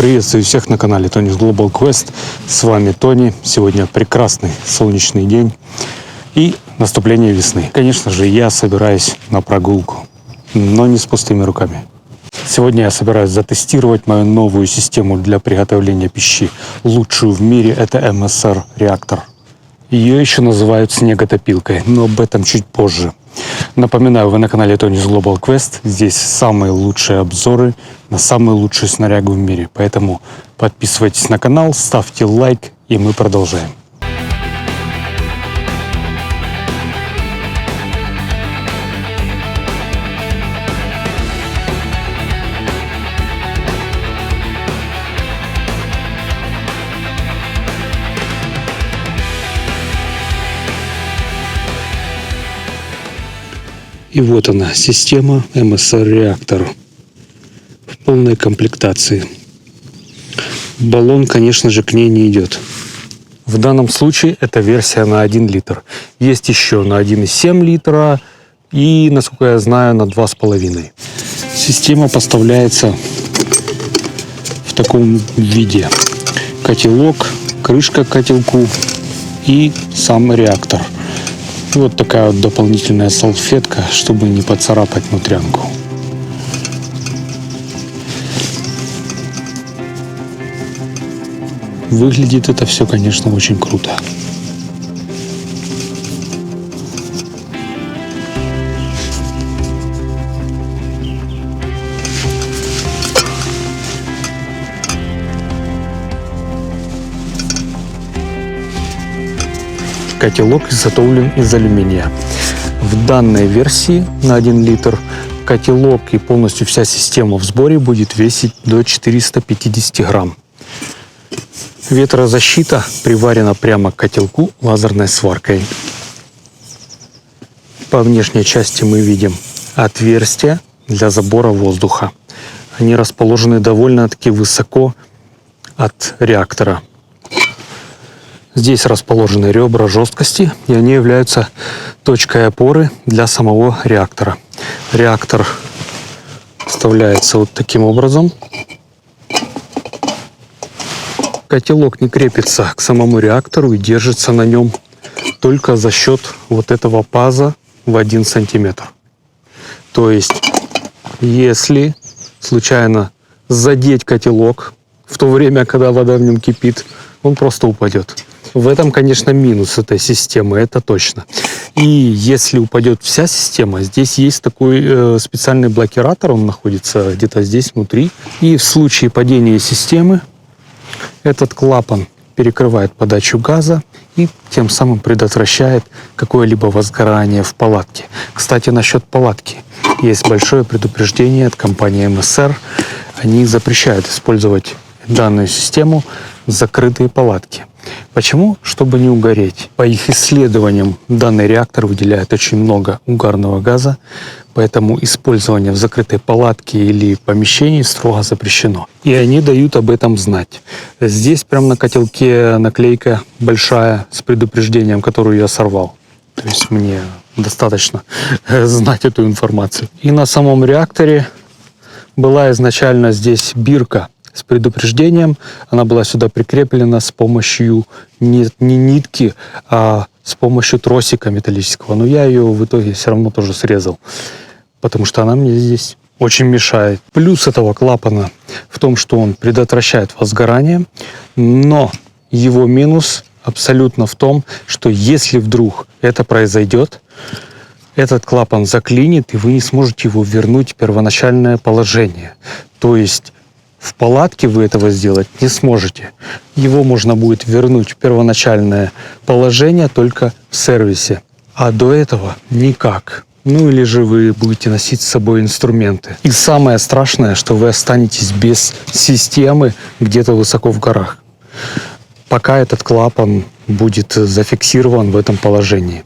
Приветствую всех на канале Tony's Global Quest. С вами Тони. Сегодня прекрасный солнечный день и наступление весны. Конечно же, я собираюсь на прогулку, но не с пустыми руками. Сегодня я собираюсь затестировать мою новую систему для приготовления пищи. Лучшую в мире — это MSR реактор. Ее еще называют снеготопилкой, но об этом чуть позже. Напоминаю, вы на канале Tony's Global Quest. Здесь самые лучшие обзоры на самую лучшую снарягу в мире. Поэтому подписывайтесь на канал, ставьте лайк, и мы продолжаем. И вот она, система MSR реактор в полной комплектации. Баллон, конечно же, к ней не идет. В данном случае это версия на 1 литр. Есть еще на 1,7 литра и, насколько я знаю, на 2,5. Система поставляется в таком виде. Котелок, крышка к котелку и сам реактор. Вот такая вот дополнительная салфетка, чтобы не поцарапать внутрянку. Выглядит это все, конечно, очень круто. Котелок изготовлен из алюминия. В данной версии на 1 литр котелок и полностью вся система в сборе будет весить до 450 грамм. Ветрозащита приварена прямо к котелку лазерной сваркой. По внешней части мы видим отверстия для забора воздуха. Они расположены довольно-таки высоко от реактора. Здесь расположены ребра жесткости, и они являются точкой опоры для самого реактора. Реактор вставляется вот таким образом. Котелок не крепится к самому реактору и держится на нем только за счет вот этого паза в 1 сантиметр. То есть, если случайно задеть котелок в то время, когда вода в нем кипит, он просто упадет. В этом, конечно, минус этой системы, это точно. И если упадет вся система, здесь есть такой специальный блокиратор, он находится где-то здесь внутри. И в случае падения системы этот клапан перекрывает подачу газа и тем самым предотвращает какое-либо возгорание в палатке. Кстати, насчет палатки. Есть большое предупреждение от компании MSR. Они запрещают использовать данную систему в закрытые палатки. Почему? Чтобы не угореть. По их исследованиям, данный реактор выделяет очень много угарного газа, поэтому использование в закрытой палатке или помещении строго запрещено. И они дают об этом знать. Здесь прямо на котелке наклейка большая с предупреждением, которую я сорвал. То есть мне достаточно знать эту информацию. И на самом реакторе была изначально здесь бирка с предупреждением. Она была сюда прикреплена с помощью не нитки, а с помощью тросика металлического. Но я ее в итоге все равно тоже срезал, потому что она мне здесь очень мешает. Плюс этого клапана в том, что он предотвращает возгорание, но его минус абсолютно в том, что если вдруг это произойдет, этот клапан заклинит, и вы не сможете его вернуть в первоначальное положение. То есть в палатке вы этого сделать не сможете. Его можно будет вернуть в первоначальное положение только в сервисе. А до этого никак. Ну или же вы будете носить с собой инструменты. И самое страшное, что вы останетесь без системы где-то высоко в горах, пока этот клапан будет зафиксирован в этом положении.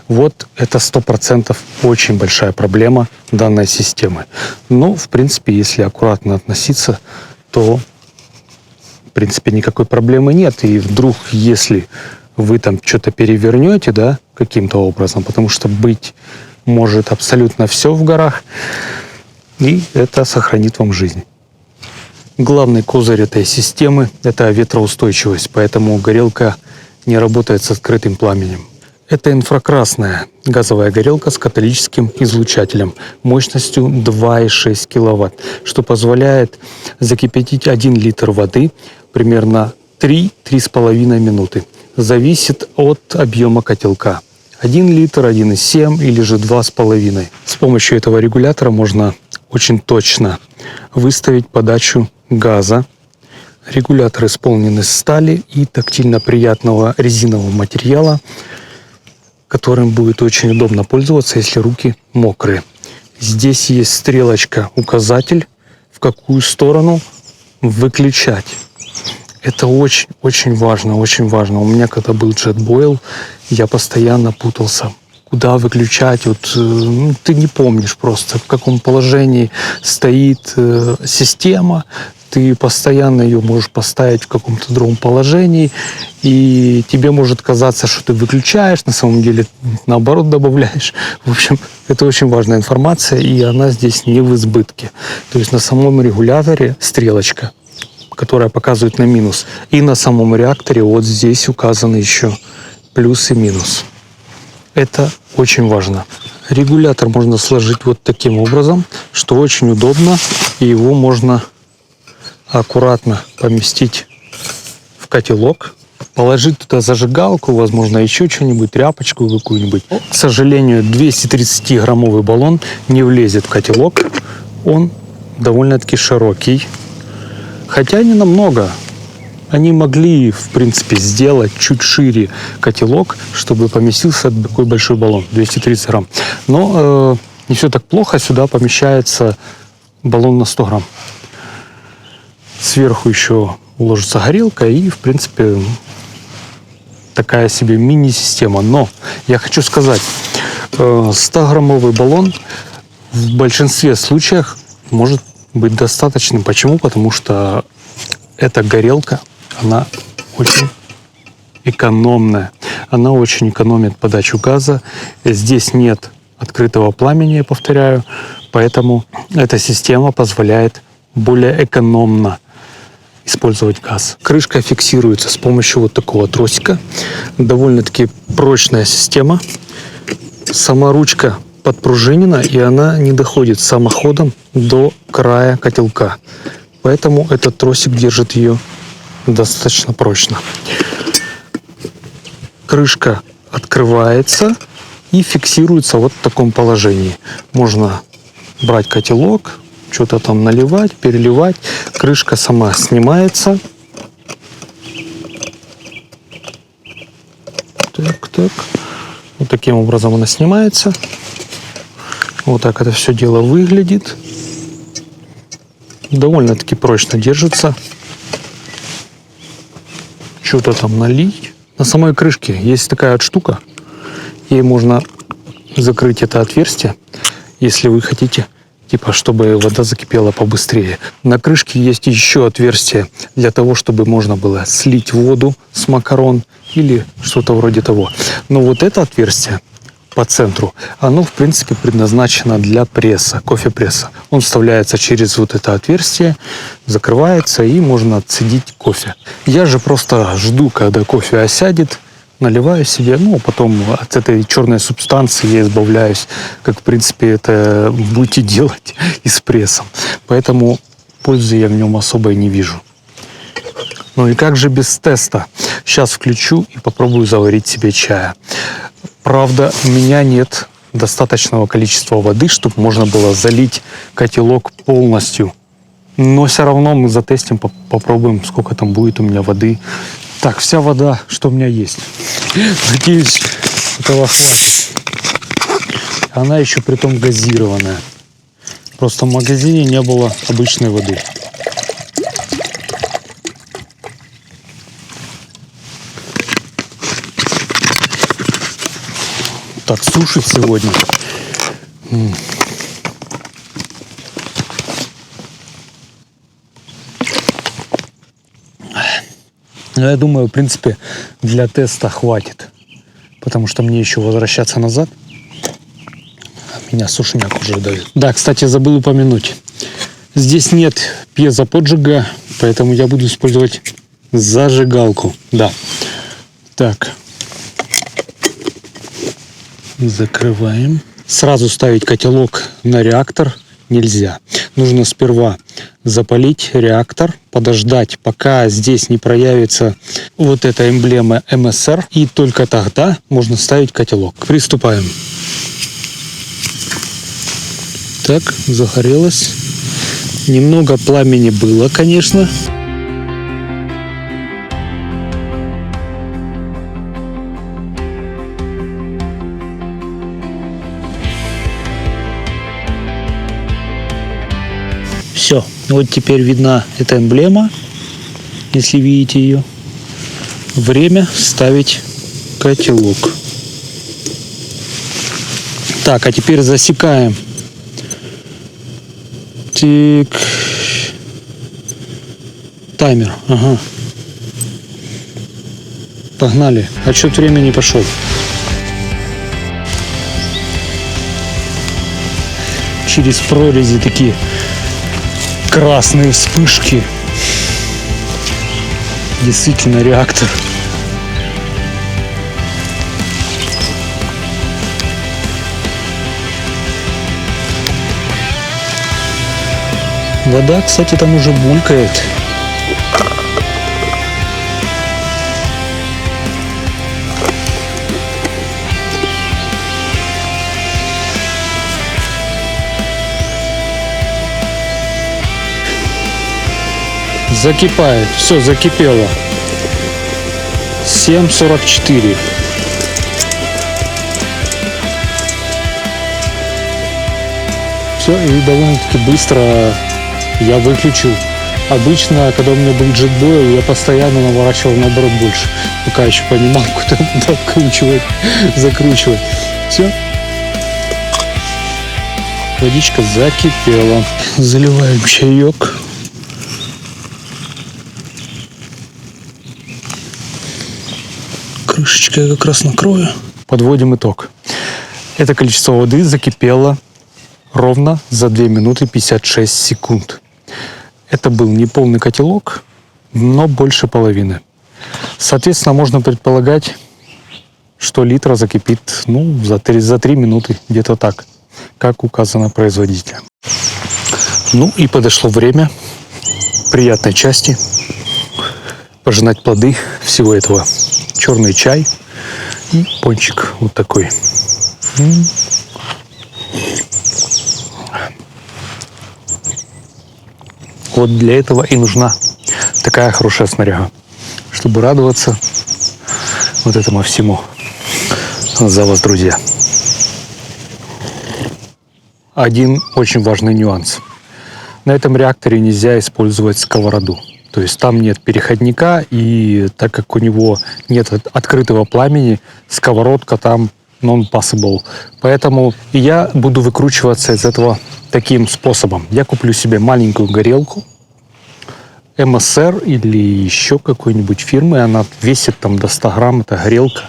Вот это 100% очень большая проблема данной системы. Но, в принципе, если аккуратно относиться, то, в принципе, никакой проблемы нет. И вдруг, если вы там что-то перевернете, да, каким-то образом, потому что быть может абсолютно все в горах, и это сохранит вам жизнь. Главный козырь этой системы – это ветроустойчивость, поэтому горелка не работает с открытым пламенем. Это инфракрасная газовая горелка с каталитическим излучателем мощностью 2,6 кВт, что позволяет закипятить 1 литр воды примерно 3-3,5 минуты. Зависит от объема котелка. 1 литр, 1,7 или же 2,5. С помощью этого регулятора можно очень точно выставить подачу газа. Регулятор исполнен из стали и тактильно приятного резинового материала, которым будет очень удобно пользоваться, если руки мокрые. Здесь есть стрелочка, указатель, в какую сторону выключать. Это очень важно, очень важно. У меня когда был JetBoil, я постоянно путался. Куда выключать? Вот, ты не помнишь просто, в каком положении стоит система. Ты постоянно ее можешь поставить в каком-то другом положении, и тебе может казаться, что ты выключаешь, на самом деле наоборот добавляешь. В общем, это очень важная информация, и она здесь не в избытке. То есть на самом регуляторе стрелочка, которая показывает на минус, и на самом реакторе вот здесь указаны еще плюс и минус. Это очень важно. Регулятор можно сложить вот таким образом, что очень удобно, и его можно аккуратно поместить в котелок, положить туда зажигалку, возможно, еще что-нибудь, тряпочку какую-нибудь. К сожалению, 230-граммовый баллон не влезет в котелок. Он довольно-таки широкий. Хотя не намного. Они могли, в принципе, сделать чуть шире котелок, чтобы поместился такой большой баллон, 230 грамм. Но не все так плохо. Сюда помещается баллон на 100 грамм. Сверху еще уложится горелка и, в принципе, такая себе мини-система. Но я хочу сказать, 100-граммовый баллон в большинстве случаев может быть достаточным. Почему? Потому что эта горелка, она очень экономная. Она очень экономит подачу газа. Здесь нет открытого пламени, я повторяю. Поэтому эта система позволяет более экономно использовать газ. Крышка фиксируется с помощью вот такого тросика. Довольно-таки прочная система. Сама ручка подпружинена, и она не доходит самоходом до края котелка. Поэтому этот тросик держит ее достаточно прочно. Крышка открывается и фиксируется вот в таком положении. Можно брать котелок, что-то там наливать, переливать. Крышка сама снимается. Так. Вот таким образом она снимается. Вот так это все дело выглядит. Довольно-таки прочно держится. Что-то там налить. На самой крышке есть такая вот штука. Ей можно закрыть это отверстие, если вы хотите, типа, чтобы вода закипела побыстрее. На крышке есть еще отверстие для того, чтобы можно было слить воду с макарон или что-то вроде того. Но вот это отверстие по центру, оно, в принципе, предназначено для пресса, кофе-пресса. Он вставляется через вот это отверстие, закрывается, и можно отцедить кофе. Я же просто жду, когда кофе осядет, наливаю себе, а потом от этой черной субстанции я избавляюсь, как, в принципе, это будете делать и с прессом. Поэтому пользы я в нем особой не вижу. Ну и как же без теста? Сейчас включу и попробую заварить себе чая. Правда, у меня нет достаточного количества воды, чтобы можно было залить котелок полностью. Но все равно мы затестим, попробуем, сколько там будет у меня воды. Так, вся вода, что у меня есть. Надеюсь, этого хватит. Она еще притом газированная. Просто в магазине не было обычной воды. Так, сушит сегодня. Но я думаю, в принципе, для теста хватит. Потому что мне еще возвращаться назад. Меня сушняк уже давит. Да, кстати, забыл упомянуть. Здесь нет пьезоподжига, поэтому я буду использовать зажигалку. Да. Так. Закрываем. Сразу ставить котелок на реактор нельзя. Нужно сперва запалить реактор, подождать, пока здесь не проявится вот эта эмблема МСР, и только тогда можно ставить котелок. Приступаем. Так, загорелось. Немного пламени было, конечно. Все, вот теперь видна эта эмблема, если видите ее. Время ставить котелок. Так, а теперь засекаем. Так. Таймер, ага. Погнали. Отсчет времени пошел. Через прорези такие красные вспышки. Действительно реактор. Вода, кстати, там уже булькает. Закипает. Все, закипело. 7:44. Все, и довольно-таки быстро я выключил. Обычно, когда у меня был джетбойл, я постоянно наворачивал наоборот больше. Пока еще понимал, куда надо откручивать, закручивать. Все. Водичка закипела. Заливаем чаек. Крышечкой я как раз накрою. Подводим итог. Это количество воды закипело ровно за 2 минуты 56 секунд. Это был не полный котелок, но больше половины. Соответственно, можно предполагать, что литра закипит за 3 минуты, где-то так, как указано производителем. Ну и подошло время приятной части пожинать плоды всего этого. Черный чай и пончик вот такой. Вот для этого и нужна такая хорошая снаряга, чтобы радоваться вот этому всему. За вас, друзья. Один очень важный нюанс. На этом реакторе нельзя использовать сковороду. То есть там нет переходника, и так как у него нет открытого пламени, сковородка там non-possible. Поэтому я буду выкручиваться из этого таким способом. Я куплю себе маленькую горелку МСР или еще какой-нибудь фирмы. Она весит там до 100 грамм, это горелка.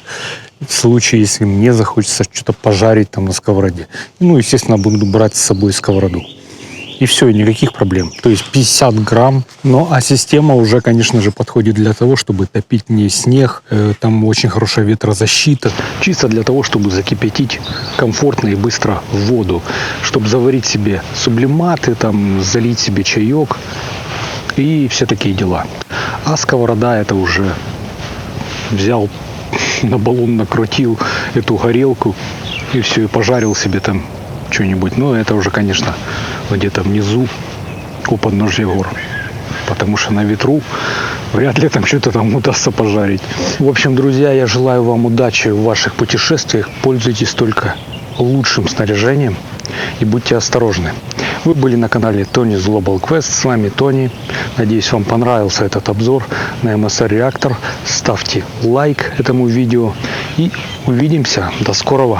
В случае, если мне захочется что-то пожарить там на сковороде. Естественно, буду брать с собой сковороду. И все, и никаких проблем. То есть 50 грамм. А система уже, конечно же, подходит для того, чтобы топить не снег. Там очень хорошая ветрозащита. Чисто для того, чтобы закипятить комфортно и быстро воду. Чтобы заварить себе сублиматы, залить себе чаек. И все такие дела. А сковорода это уже взял, на баллон накрутил эту горелку. И все, и пожарил себе там что-нибудь. Но это уже, конечно, где-то внизу у подножья гор. Потому что на ветру вряд ли там что-то там удастся пожарить. В общем, друзья, я желаю вам удачи в ваших путешествиях. Пользуйтесь только лучшим снаряжением и будьте осторожны. Вы были на канале Tony's Global Quest. С вами Тони. Надеюсь, вам понравился этот обзор на МСР реактор. Ставьте лайк этому видео и увидимся. До скорого.